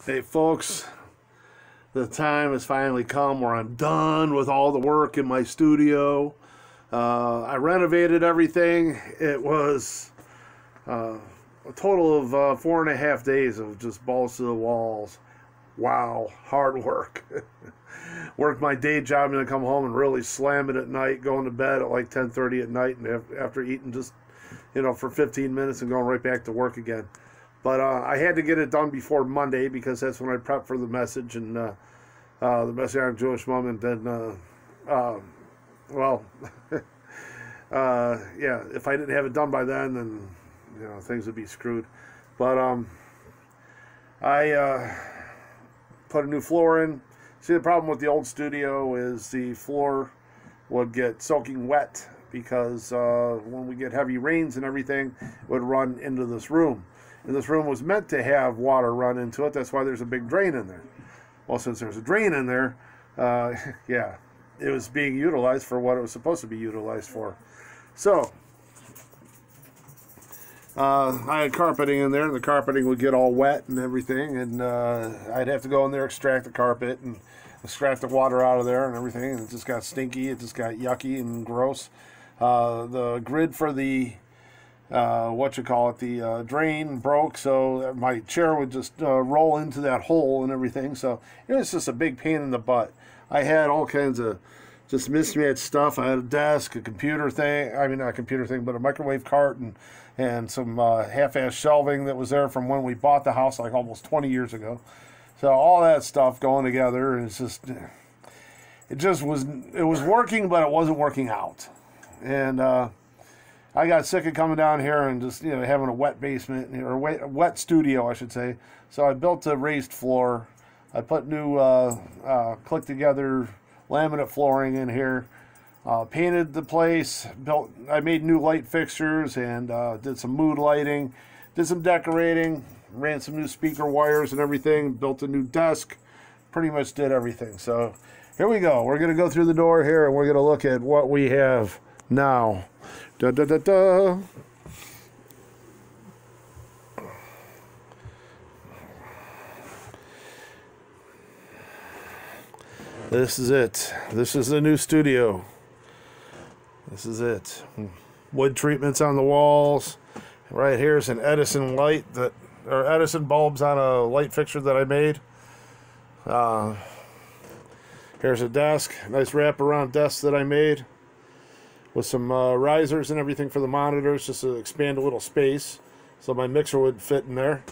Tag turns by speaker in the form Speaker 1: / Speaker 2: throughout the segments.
Speaker 1: Hey folks, the time has finally come where I'm done with all the work in my studio. I renovated everything. It was a total of 4.5 days of just balls to the walls. Wow, hard work. Worked my day job and then come home and really slam it at night, going to bed at like 10:30 at night, and after eating just, for 15 minutes and going right back to work again. But I had to get it done before Monday because that's when I prepped for the message and the Messianic Jewish moment. And yeah, if I didn't have it done by then things would be screwed. But I put a new floor in. See, the problem with the old studio is the floor would get soaking wet because when we get heavy rains and everything, it would run into this room. And this room was meant to have water run into it. That's why there's a big drain in there. Well, since there's a drain in there, yeah, it was being utilized for what it was supposed to be utilized for. So, I had carpeting in there, and the carpeting would get all wet and everything, and I'd have to go in there, extract the carpet, and extract the water out of there and everything, and it just got stinky, it just got yucky and gross. The grid for the the drain broke, so my chair would just roll into that hole and everything. So it was just a big pain in the butt. I had all kinds of just mismatched stuff. I had a desk, a computer thing, I mean not a computer thing, but a microwave cart and some half-ass shelving that was there from when we bought the house like almost 20 years ago. So all that stuff going together, and it was working, but it wasn't working out. And I got sick of coming down here and just having a wet basement, or a wet studio, I should say. So I built a raised floor. I put new click together laminate flooring in here. Painted the place. I made new light fixtures and did some mood lighting. Did some decorating. Ran some new speaker wires and everything. Built a new desk. Pretty much did everything. So here we go. We're gonna go through the door here and we're gonna look at what we have now. Da, da, da, da. This is it. This is the new studio. This is it. Wood treatments on the walls. Right here's an Edison light or Edison bulbs on a light fixture that I made. Here's a desk, nice wraparound desk that I made, with some risers and everything for the monitors, just to expand a little space so my mixer would fit in there.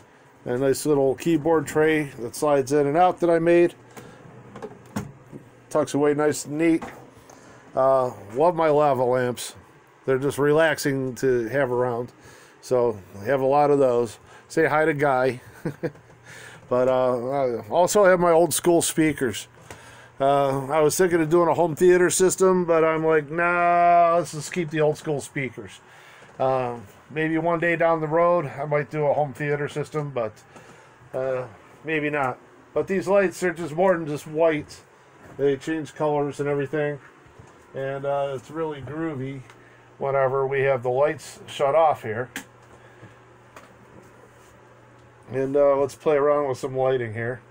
Speaker 1: And a nice little keyboard tray that slides in and out that I made. Tucks away nice and neat. Love my lava lamps. They're just relaxing to have around. So I have a lot of those. Say hi to Guy. But I also have my old school speakers. I was thinking of doing a home theater system, but I'm like, nah, let's just keep the old school speakers. Maybe one day down the road, I might do a home theater system, but maybe not. But these lights are just more than just white. They change colors and everything, and it's really groovy whenever we have the lights shut off here. And let's play around with some lighting here.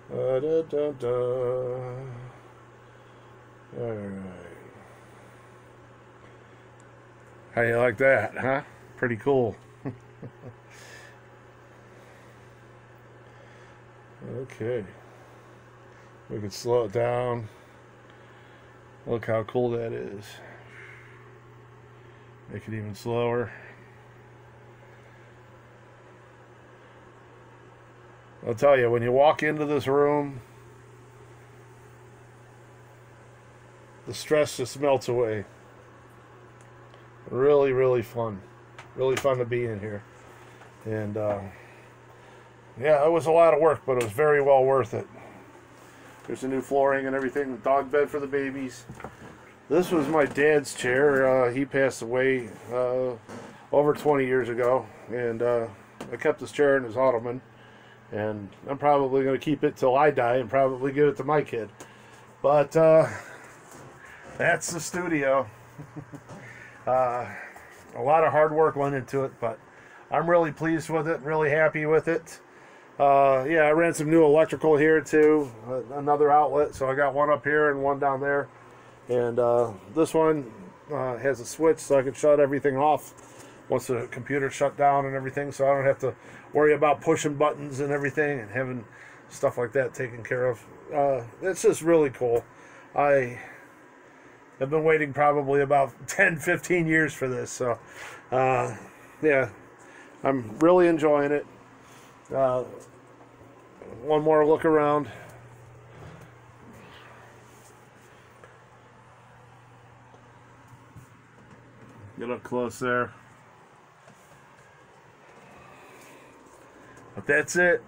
Speaker 1: Da, da, da. All right. How you like that, huh? Pretty cool. Okay. We can slow it down. Look how cool that is. Make it even slower. I'll tell you, when you walk into this room, the stress just melts away. Really, really fun. Really fun to be in here. And, yeah, it was a lot of work, but it was very well worth it. There's the new flooring and everything, dog bed for the babies. This was my dad's chair. He passed away over 20 years ago, and I kept his chair in his ottoman. And I'm probably going to keep it till I die and probably give it to my kid. But that's the studio. A lot of hard work went into it, but I'm really pleased with it, really happy with it. Yeah, I ran some new electrical here too, another outlet. So I got one up here and one down there. And this one has a switch so I can shut everything off once the computer shut down and everything. So I don't have to worry about pushing buttons and everything and having stuff like that taken care of. It's just really cool. I have been waiting probably about 10, 15 years for this. So, yeah, I'm really enjoying it. One more look around. Get up close there. But that's it.